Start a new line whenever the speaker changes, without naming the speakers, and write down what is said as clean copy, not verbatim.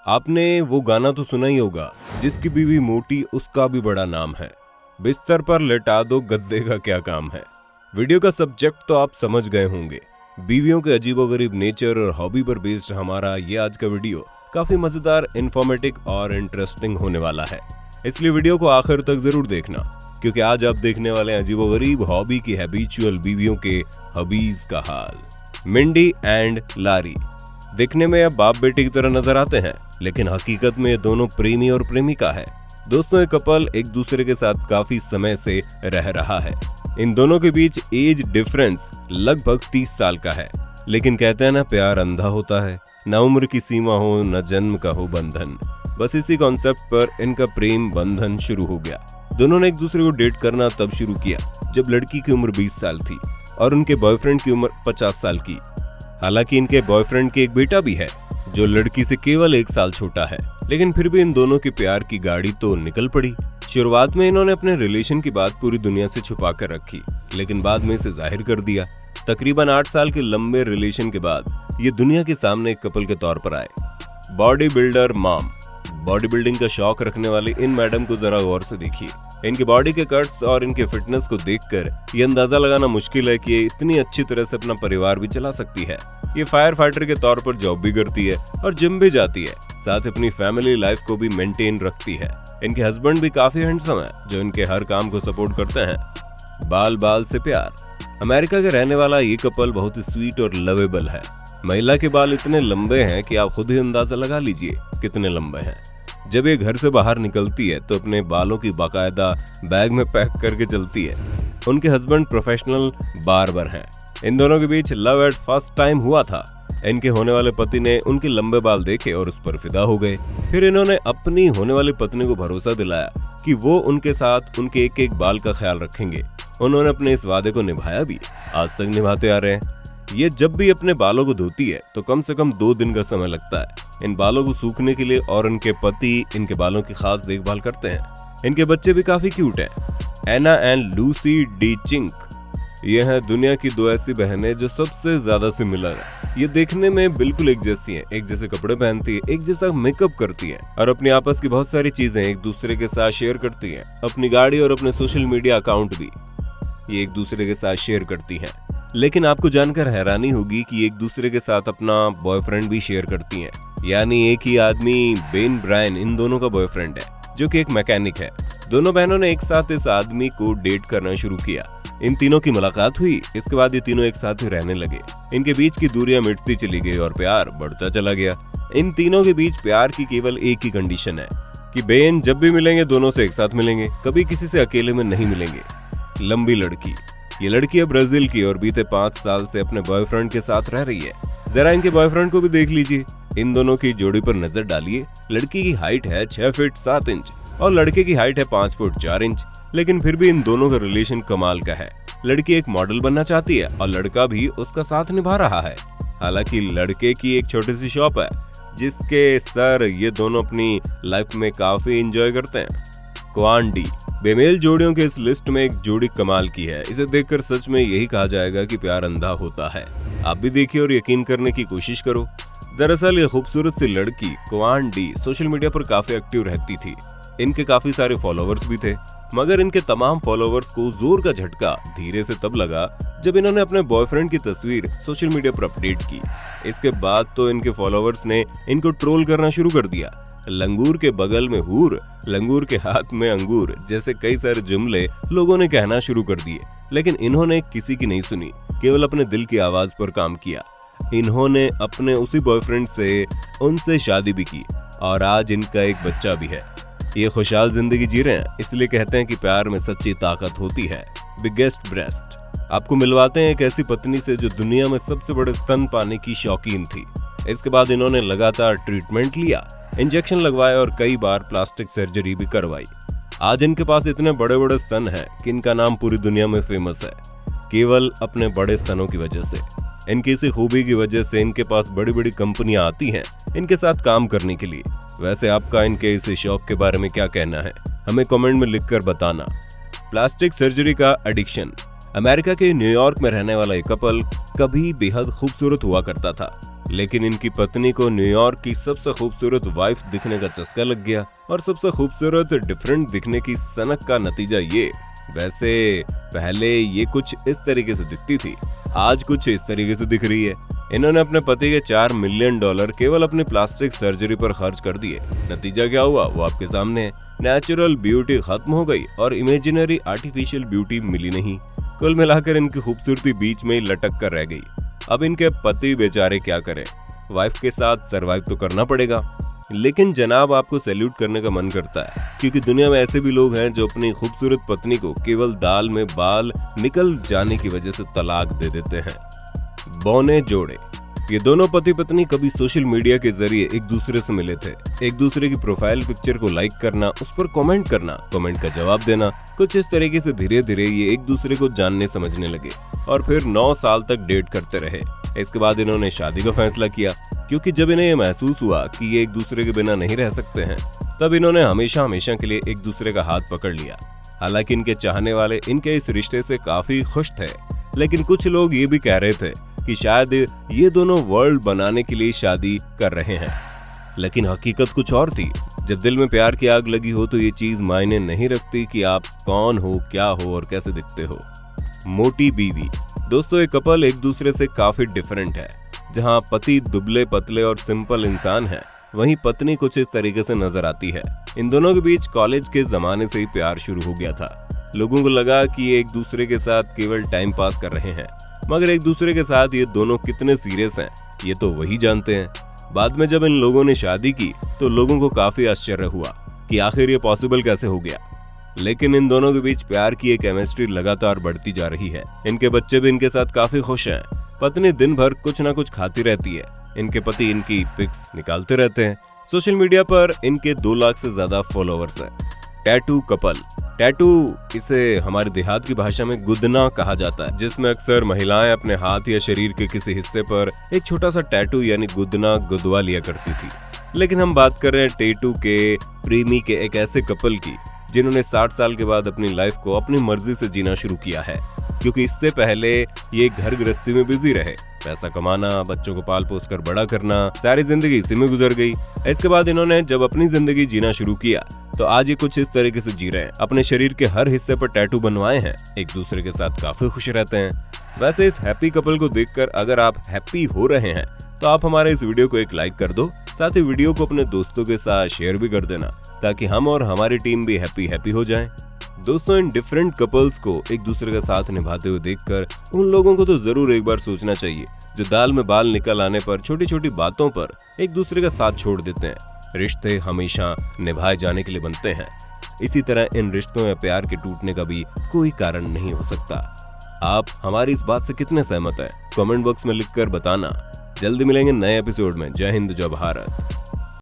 आपने वो गाना तो सुना ही होगा, जिसकी बीवी मोटी उसका भी बड़ा नाम है, बिस्तर पर लेटा दो गद्दे का क्या काम है। वीडियो का सब्जेक्ट तो आप समझ गए होंगे। बीवियों के अजीबोगरीब नेचर और हॉबी पर बेस्ड हमारा ये आज का वीडियो काफी मजेदार, इंफॉर्मेटिव और इंटरेस्टिंग होने वाला है, इसलिए वीडियो को आखिर तक जरूर देखना, क्योंकि आज आप देखने वाले हैं अजीबोगरीब हॉबी की हैबिचुअल बीवियों के हबीज का हाल। मिंडी एंड लारी दिखने में अब बाप बेटी की तरह नजर आते हैं, लेकिन हकीकत में ये दोनों प्रेमी और प्रेमिका है। दोस्तों, ये कपल एक दूसरे के साथ काफी समय से रह रहा है। इन दोनों के बीच एज डिफरेंस लगभग 30 साल का है, लेकिन कहते हैं ना, प्यार अंधा होता है, न उम्र की सीमा हो न जन्म का हो बंधन। बस इसी कॉन्सेप्ट पर इनका प्रेम बंधन शुरू हो गया। दोनों ने एक दूसरे को डेट करना तब शुरू किया जब लड़की की उम्र 20 साल थी और उनके बॉयफ्रेंड की उम्र 50 साल की। हालांकि इनके बॉयफ्रेंड के एक बेटा भी है जो लड़की से केवल 1 साल छोटा है, लेकिन फिर भी इन दोनों के प्यार की गाड़ी तो निकल पड़ी। शुरुआत में इन्होंने अपने रिलेशन की बात पूरी दुनिया से छुपा कर रखी, लेकिन बाद में इसे जाहिर कर दिया। तकरीबन 8 साल के लंबे रिलेशन के बाद ये दुनिया के सामने एक कपल के तौर पर आए। Body builder mom. Body building का शौक रखने वाली इन मैडम को जरा गौर से देखिए। इनकी बॉडी के कट्स और इनके फिटनेस को देखकर ये अंदाजा लगाना मुश्किल है कि ये इतनी अच्छी तरह से अपना परिवार भी चला सकती है। ये फायर फाइटर के तौर पर जॉब भी करती है और जिम भी जाती है, साथ अपनी फैमिली लाइफ को भी मेंटेन रखती है। इनके हस्बैंड भी काफी हैंडसम है, जो इनके हर काम को सपोर्ट करते हैं। बाल बाल से प्यार। अमेरिका के रहने वाला ये कपल बहुत ही स्वीट और लवेबल है। महिला के बाल इतने लंबे हैं कि आप खुद ही अंदाजा लगा लीजिए कितने लंबे हैं। जब ये घर से बाहर निकलती है तो अपने बालों की बाकायदा बैग में पैक करके चलती है। उनके हस्बैंड प्रोफेशनल बार्बर हैं। इन दोनों के बीच लव एट फर्स्ट टाइम हुआ था। इनके होने वाले पति ने उनके लंबे बाल देखे और उस पर फिदा हो गए। फिर इन्होंने अपनी होने वाली पत्नी को भरोसा दिलाया कि वो उनके साथ उनके एक एक बाल का ख्याल रखेंगे। उन्होंने अपने इस वादे को निभाया भी, आज तक निभाते आ रहे हैं। ये जब भी अपने बालों को धोती है तो कम से कम 2 दिन का समय लगता है इन बालों को सूखने के लिए, और इनके पति इनके बालों की खास देखभाल करते हैं। इनके बच्चे भी काफी क्यूट हैं। एना एंड लूसी डी चिंक। ये हैं दुनिया की 2 ऐसी बहनें जो सबसे ज्यादा सिमिलर है। ये देखने में बिल्कुल एक जैसी हैं, एक जैसे कपड़े पहनती है, एक जैसा मेकअप करती है और अपनी आपस की बहुत सारी चीजें एक दूसरे के साथ शेयर करती हैं। अपनी गाड़ी और अपने सोशल मीडिया अकाउंट भी ये एक दूसरे के साथ शेयर करती हैं। लेकिन आपको जानकर हैरानी होगी कि एक दूसरे के साथ अपना बॉयफ्रेंड भी शेयर करती हैं। यानी एक ही आदमी, बेन ब्रायन, इन दोनों का बॉयफ्रेंड है, जो कि एक मैकेनिक है। दोनों बहनों ने एक साथ इस आदमी को डेट करना शुरू किया। इन तीनों की मुलाकात हुई, इसके बाद ये तीनों एक साथ ही रहने लगे। इनके बीच की दूरियां मिटती चली गई और प्यार बढ़ता चला गया। इन तीनों के बीच प्यार की केवल एक ही कंडीशन है कि बेन जब भी मिलेंगे दोनों से एक साथ मिलेंगे, कभी किसी से अकेले में नहीं मिलेंगे। लंबी लड़की। ये लड़की है ब्राजील की और बीते 5 साल से अपने बॉयफ्रेंड के साथ रह रही है। जरा इनके बॉयफ्रेंड को भी देख लीजिए। इन दोनों की जोड़ी पर नजर डालिए। लड़की की हाइट है 6 फीट 7 इंच और लड़के की हाइट है 5 फुट 4 इंच, लेकिन फिर भी इन दोनों का रिलेशन कमाल का है। लड़की एक मॉडल बनना चाहती है और लड़का भी उसका साथ निभा रहा है। हालांकि लड़के की एक छोटी सी शॉप है जिसके सर ये दोनों अपनी लाइफ में काफी एंजॉय करते हैं। क्वान डी। बेमेल जोड़ियों के इस लिस्ट में एक जोड़ी कमाल की है। इसे देखकर सच में यही कहा जाएगा कि प्यार अंधा होता है। आप भी देखिए और यकीन करने की कोशिश करो। दरअसल ये खूबसूरत सी लड़की क्वान डी सोशल मीडिया पर काफी एक्टिव रहती थी। इनके काफी सारे फॉलोवर्स भी थे, मगर इनके तमाम फॉलोवर्स को जोर का झटका धीरे से तब लगा जब इन्होंने अपने बॉयफ्रेंड की तस्वीर सोशल मीडिया पर अपडेट की। इसके बाद तो इनके फॉलोवर्स ने इनको ट्रोल करना शुरू कर दिया। लंगूर के बगल में हूर, लंगूर के हाथ में अंगूर जैसे कई सारे जुमले लोगों ने कहना शुरू कर दिए, लेकिन इन्होंने किसी की नहीं सुनी, केवल अपने दिल की आवाज पर काम किया। इन्होंने अपने उसी बॉयफ्रेंड से उनसे शादी भी की और आज इनका एक बच्चा भी है। ये खुशहाल जिंदगी जी रहे हैं, इसलिए कहते हैं कि प्यार में सच्ची ताकत होती है। Biggest breast. आपको मिलवाते हैं एक ऐसी पत्नी से जो दुनिया में सबसे बड़े स्तन पाने की शौकीन थी। इसके बाद इन्होंने लगातार ट्रीटमेंट लिया, इंजेक्शन लगवाए और कई बार प्लास्टिक सर्जरी भी करवाई। आज इनके पास इतने बड़े बड़े स्तन हैं कि इनका नाम पूरी दुनिया में फेमस है, केवल अपने बड़े स्तनों की वजह से। इनकी इसी खूबी की वजह से इनके पास बड़ी बड़ी कंपनियां आती हैं इनके साथ काम करने के लिए। वैसे आपका इनके इस शौक के बारे में क्या कहना है, हमें कमेंट में लिखकर बताना। प्लास्टिक सर्जरी का एडिक्शन। अमेरिका के न्यूयॉर्क में रहने वाला एक कपल कभी बेहद खूबसूरत हुआ करता था, लेकिन इनकी पत्नी को न्यूयॉर्क की सबसे खूबसूरत वाइफ दिखने का चस्का लग गया और सबसे खूबसूरत डिफरेंट दिखने की सनक का नतीजा ये। वैसे पहले ये कुछ इस तरीके से दिखती थी, आज कुछ इस तरीके से दिख रही है। इन्होंने अपने पति के $4 मिलियन केवल अपनी प्लास्टिक सर्जरी पर खर्च कर दिए। नतीजा क्या हुआ वो आपके सामने है। नेचुरल ब्यूटी खत्म हो गई और इमेजिनरी आर्टिफिशियल ब्यूटी मिली नहीं। कुल मिलाकर इनकी खूबसूरती बीच में ही लटक कर रह गई। अब इनके पति बेचारे क्या करें, वाइफ के साथ सरवाइव तो करना पड़ेगा। लेकिन जनाब आपको सैल्यूट करने का मन करता है, क्योंकि दुनिया में ऐसे भी लोग हैं जो अपनी खूबसूरत पत्नी को केवल दाल में बाल निकल जाने की वजह से तलाक दे देते हैं। बौने जोड़े। ये दोनों पति पत्नी कभी सोशल मीडिया के जरिए एक दूसरे से मिले थे। एक दूसरे की प्रोफाइल पिक्चर को लाइक करना, उस पर कमेंट करना, कमेंट का जवाब देना, कुछ इस तरीके से धीरे धीरे ये एक दूसरे को जानने समझने लगे और फिर 9 साल तक डेट करते रहे। इसके बाद इन्होंने शादी का फैसला किया, क्योंकि जब इन्हें महसूस हुआ कि ये एक दूसरे के बिना नहीं रह सकते हैं, तब इन्होंने हमेशा हमेशा के लिए एक दूसरे का हाथ पकड़ लिया। हालांकि इनके चाहने वाले इनके इस रिश्ते से काफी खुश थे, लेकिन कुछ लोग ये भी कह रहे थे कि शायद ये दोनों वर्ल्ड बनाने के लिए शादी कर रहे हैं। लेकिन हकीकत कुछ और थी। जब दिल में प्यार की आग लगी हो तो ये चीज मायने नहीं रखती कि आप कौन हो, क्या हो और कैसे दिखते हो। मोटी बीवी। दोस्तों, एक कपल एक दूसरे से काफी डिफरेंट है। जहां पति दुबले पतले और सिंपल इंसान है, वहीं पत्नी कुछ इस तरीके से नजर आती है। इन दोनों के बीच कॉलेज के जमाने से ही प्यार शुरू हो गया था। लोगों को लगा कि ये एक दूसरे के साथ केवल टाइम पास कर रहे हैं, मगर एक दूसरे के साथ ये दोनों कितने सीरियस हैं ये तो वही जानते हैं। बाद में जब इन लोगों ने शादी की तो लोगों को काफी आश्चर्य हुआ कि आखिर ये पॉसिबल कैसे हो गया। लेकिन इन दोनों के बीच प्यार की एक केमिस्ट्री लगातार बढ़ती जा रही है। इनके बच्चे भी इनके साथ काफी खुश हैं। पत्नी दिन भर कुछ ना कुछ खाती रहती है। इनके पति इनकी पिक्स निकालते रहते हैं। सोशल मीडिया पर इनके 2 लाख से ज्यादा फॉलोअर्स हैं। Tattoo couple. टैटू, इसे हमारे देहात की भाषा में गुदना कहा जाता है, जिसमें अक्सर महिलाएं अपने हाथ या शरीर के किसी हिस्से पर एक छोटा सा टैटू यानी गुदना गुदवा लिया करती थी। लेकिन हम बात कर रहे हैं टैटू के प्रेमी के एक ऐसे कपल की जिन्होंने 60 साल के बाद अपनी लाइफ को अपनी मर्जी से जीना शुरू किया है, क्योंकि इससे पहले ये घर गृहस्थी में बिजी रहे। पैसा कमाना, बच्चों को पाल पोस कर बड़ा करना, सारी जिंदगी इसी में गुजर गई। इसके बाद इन्होंने जब अपनी जिंदगी जीना शुरू किया तो आज ये कुछ इस तरीके से जी रहे हैं। अपने शरीर के हर हिस्से पर टैटू बनवाए हैं। एक दूसरे के साथ काफी खुश रहते हैं। वैसे इस हैप्पी कपल को देखकर अगर आप हैप्पी हो रहे हैं तो आप हमारे इस वीडियो को एक लाइक कर दो। साथ ही वीडियो को अपने दोस्तों के साथ शेयर भी कर देना, ताकि हम और हमारी टीम भी हैप्पी हो जाएं। दोस्तों, इन डिफरेंट कपल्स को एक दूसरे का साथ निभाते हुए देखकर उन लोगों को तो जरूर एक बार सोचना चाहिए जो दाल में बाल निकल आने पर छोटी छोटी बातों पर एक दूसरे का साथ छोड़ देते हैं। रिश्ते हमेशा निभाए जाने के लिए बनते हैं। इसी तरह इन रिश्तों या प्यार के टूटने का भी कोई कारण नहीं हो सकता। आप हमारी इस बात से कितने सहमत हैं? कमेंट बॉक्स में लिखकर बताना। जल्दी मिलेंगे नए एपिसोड में। जय हिंद, जय भारत।